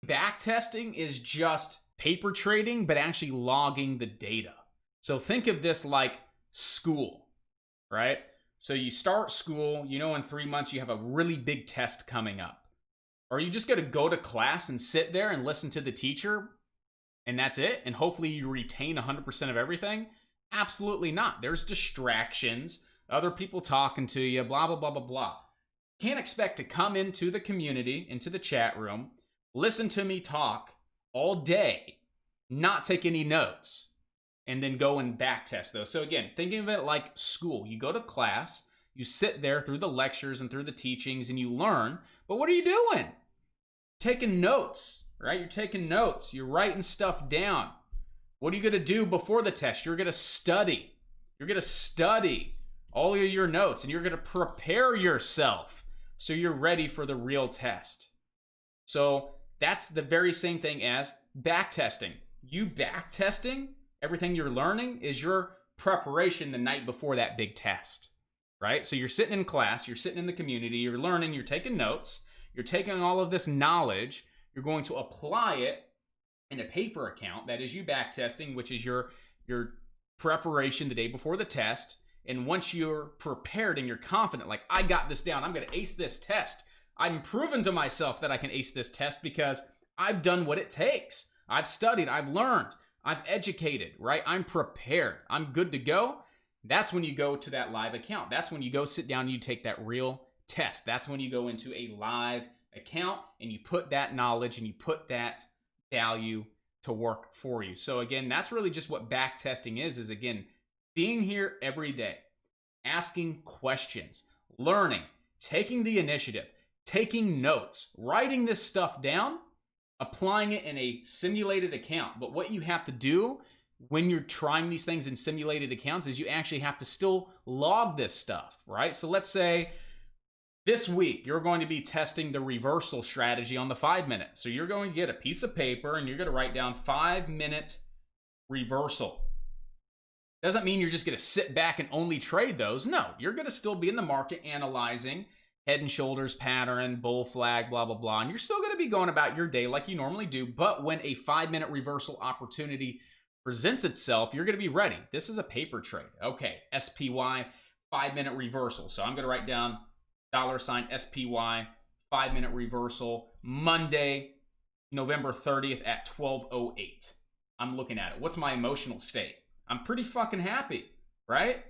back testing is just paper trading, but actually logging the data. So think of this like school, right? So you start school, you know, in 3 months you have a really big test coming up. Are you just going to go to class and sit there and listen to the teacher and that's it? And hopefully you retain 100% of everything? Absolutely not. There's distractions, other people talking to you, blah, blah, blah, blah, blah. Can't expect to come into the community, into the chat room, listen to me talk all day, not take any notes, and then go and back test those. So again, thinking of it like school. You go to class, you sit there through the lectures and through the teachings and you learn, but what are you doing? Taking notes, right? You're taking notes. You're writing stuff down. What are you going to do before the test? You're going to study. You're going to study all of your notes and you're going to prepare yourself so you're ready for the real test. So that's the very same thing as back testing. You back testing, everything you're learning is your preparation the night before that big test, right? So you're sitting in class, you're sitting in the community, you're learning, you're taking notes, you're taking all of this knowledge, you're going to apply it in a paper account. That is you back testing, which is your preparation the day before the test. And once you're prepared and you're confident, like, I got this down, I'm going to ace this test. I'm proven to myself that I can ace this test because I've done what it takes. I've studied, I've learned, I've educated, right? I'm prepared. I'm good to go. That's when you go to that live account. That's when you go sit down and you take that real test. That's when you go into a live account and you put that knowledge and you put that value to work for you. So again, that's really just what back testing is again, being here every day, asking questions, learning, taking the initiative, taking notes, writing this stuff down, applying it in a simulated account. But what you have to do when you're trying these things in simulated accounts is you actually have to still log this stuff, right? So let's say this week, you're going to be testing the reversal strategy on the 5-minute. So you're going to get a piece of paper and you're going to write down 5-minute reversal. Doesn't mean you're just going to sit back and only trade those. No, you're going to still be in the market analyzing head and shoulders pattern, bull flag, blah, blah, blah. And you're still going to be going about your day like you normally do. But when a 5-minute reversal opportunity presents itself, you're going to be ready. This is a paper trade. Okay, SPY, 5-minute reversal. So I'm going to write down $SPY, 5-minute reversal, Monday, November 30th at 12:08. I'm looking at it. What's my emotional state? I'm pretty fucking happy, right?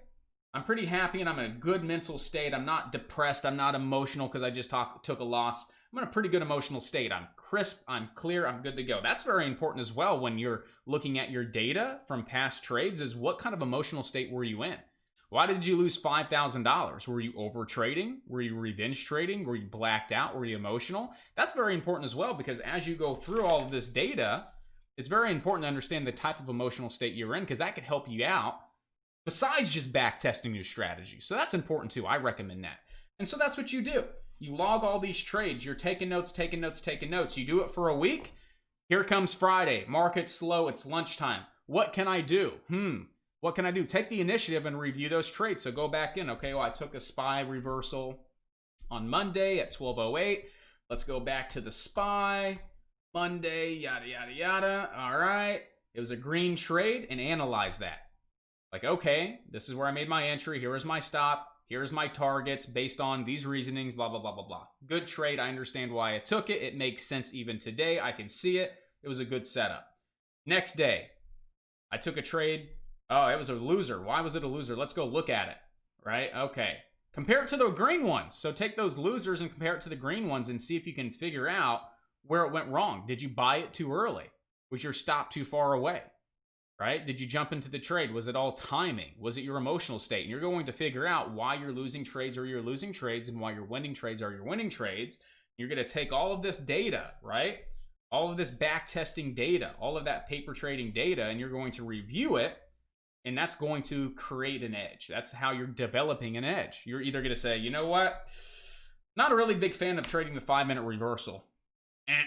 I'm pretty happy and I'm in a good mental state. I'm not depressed. I'm not emotional because I just took a loss. I'm in a pretty good emotional state. I'm crisp. I'm clear. I'm good to go. That's very important as well when you're looking at your data from past trades is what kind of emotional state were you in? Why did you lose $5,000? Were you over trading? Were you revenge trading? Were you blacked out? Were you emotional? That's very important as well because as you go through all of this data, it's very important to understand the type of emotional state you're in because that could help you out besides just back testing your strategy. So that's important too. I recommend that. And so that's what you do. You log all these trades. You're taking notes, taking notes, taking notes. You do it for a week. Here comes Friday. Market's slow. It's lunchtime. What can I do? What can I do? Take the initiative and review those trades. So go back in. Okay, well, I took a SPY reversal on Monday at 12:08. Let's go back to the SPY. Monday, yada, yada, yada. All right. It was a green trade and analyze that. Like, okay, this is where I made my entry. Here is my stop. Here's my targets based on these reasonings, blah, blah, blah, blah, blah. Good trade. I understand why I took it. It makes sense even today. I can see it. It was a good setup. Next day, I took a trade. Oh, it was a loser. Why was it a loser? Let's go look at it, right? Okay. Compare it to the green ones. So take those losers and compare it to the green ones and see if you can figure out where it went wrong. Did you buy it too early? Was your stop too far away, right? Did you jump into the trade? Was it all timing? Was it your emotional state? And you're going to figure out why you're losing trades or you're losing trades and why you're winning trades or you're winning trades. You're going to take all of this data, right? All of this back testing data, all of that paper trading data, and you're going to review it. And that's going to create an edge. That's how you're developing an edge. You're either going to say, you know what? Not a really big fan of trading the 5-minute reversal.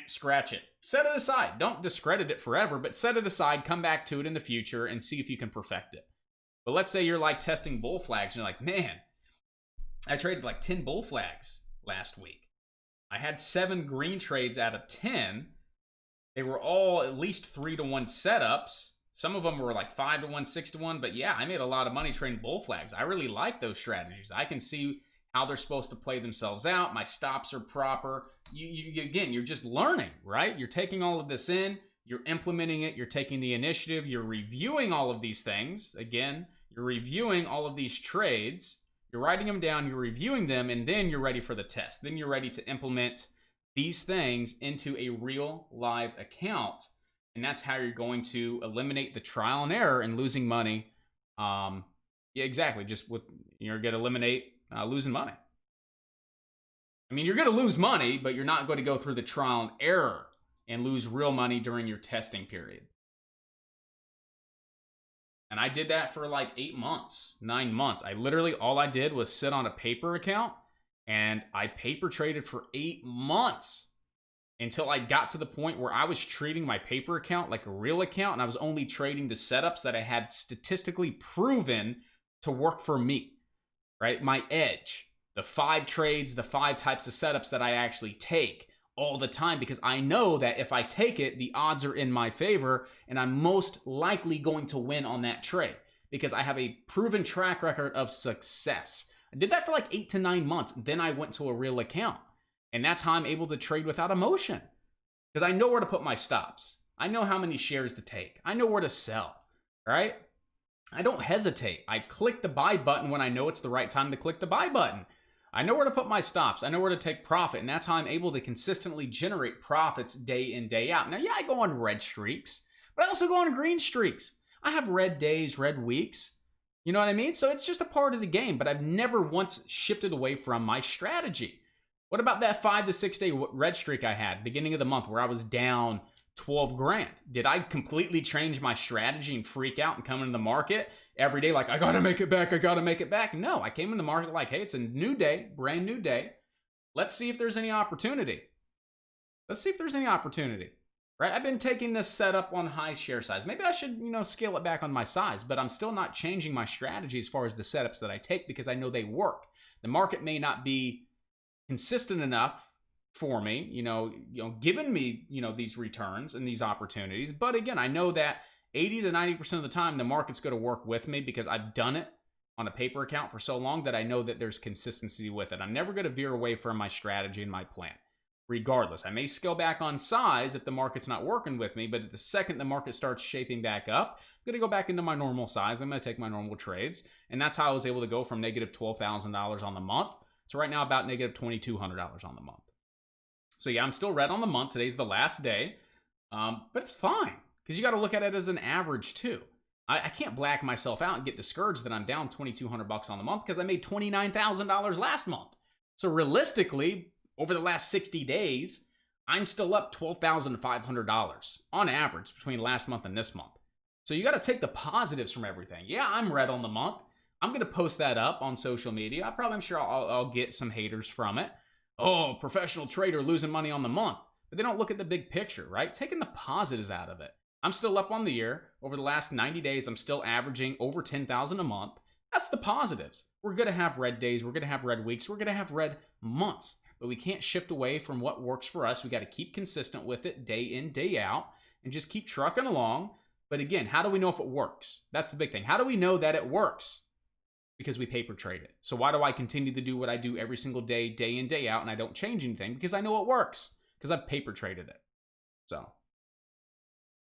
Scratch it. Set it aside. Don't discredit it forever, but set it aside. Come back to it in the future and see if you can perfect it. But let's say you're like testing bull flags. And you're like, man, I traded like 10 bull flags last week. I had 7 green trades out of 10. They were all at least 3-to-1 setups. Some of them were like 5-to-1, 6-to-1. But yeah, I made a lot of money trading bull flags. I really like those strategies. I can see how they're supposed to play themselves out. My stops are proper. Again, you're just learning, right? You're taking all of this in. You're implementing it. You're taking the initiative. You're reviewing all of these things. Again, you're reviewing all of these trades. You're writing them down. You're reviewing them. And then you're ready for the test. Then you're ready to implement these things into a real live account. And that's how you're going to eliminate the trial and error and losing money. Yeah, exactly. You're going to eliminate losing money. I mean, you're going to lose money, but you're not going to go through the trial and error and lose real money during your testing period. And I did that for like 8 months, 9 months. All I did was sit on a paper account and I paper traded for 8 months until I got to the point where I was treating my paper account like a real account, and I was only trading the setups that I had statistically proven to work for me, right? My edge, the 5 trades, the 5 types of setups that I actually take all the time, because I know that if I take it, the odds are in my favor and I'm most likely going to win on that trade because I have a proven track record of success. I did that for like 8 to 9 months. Then I went to a real account, and that's how I'm able to trade without emotion, because I know where to put my stops. I know how many shares to take. I know where to sell, right? I don't hesitate. I click the buy button when I know it's the right time to click the buy button. I know where to put my stops. I know where to take profit, and that's how I'm able to consistently generate profits day in, day out. Now, yeah, I go on red streaks, but I also go on green streaks. I have red days, red weeks. You know what I mean? So it's just a part of the game, but I've never once shifted away from my strategy. What about that 5 to 6 day red streak I had beginning of the month where I was down 12 grand? Did I completely change my strategy and freak out and come into the market every day like, I gotta make it back, I gotta make it back? No, I came in the market like, hey, it's a new day, brand new day. Let's see if there's any opportunity. Right? I've been taking this setup on high share size. Maybe I should, scale it back on my size, but I'm still not changing my strategy as far as the setups that I take because I know they work. The market may not be consistent enough for me, giving me, these returns and these opportunities. But again, I know that 80 to 90% of the time, the market's going to work with me because I've done it on a paper account for so long that I know that there's consistency with it. I'm never going to veer away from my strategy and my plan. Regardless, I may scale back on size if the market's not working with me, but the second the market starts shaping back up, I'm going to go back into my normal size. I'm going to take my normal trades. And that's how I was able to go from negative $12,000 on the month to right now about negative $2,200 on the month. So yeah, I'm still red on the month. Today's the last day, but it's fine because you got to look at it as an average too. I can't black myself out and get discouraged that I'm down $2,200 on the month because I made $29,000 last month. So realistically, over the last 60 days, I'm still up $12,500 on average between last month and this month. So you got to take the positives from everything. Yeah, I'm red on the month. I'm going to post that up on social media. I'm sure I'll get some haters from it. Oh, professional trader losing money on the month. But they don't look at the big picture, right? Taking the positives out of it. I'm still up on the year. Over the last 90 days, I'm still averaging over $10,000 a month. That's the positives. We're going to have red days. We're going to have red weeks. We're going to have red months. But we can't shift away from what works for us. We got to keep consistent with it day in, day out, and just keep trucking along. But again, how do we know if it works? That's the big thing. How do we know that it works? Because we paper trade it. So why do I continue to do what I do every single day, day in, day out, and I don't change anything? Because I know it works. Because I've paper traded it. So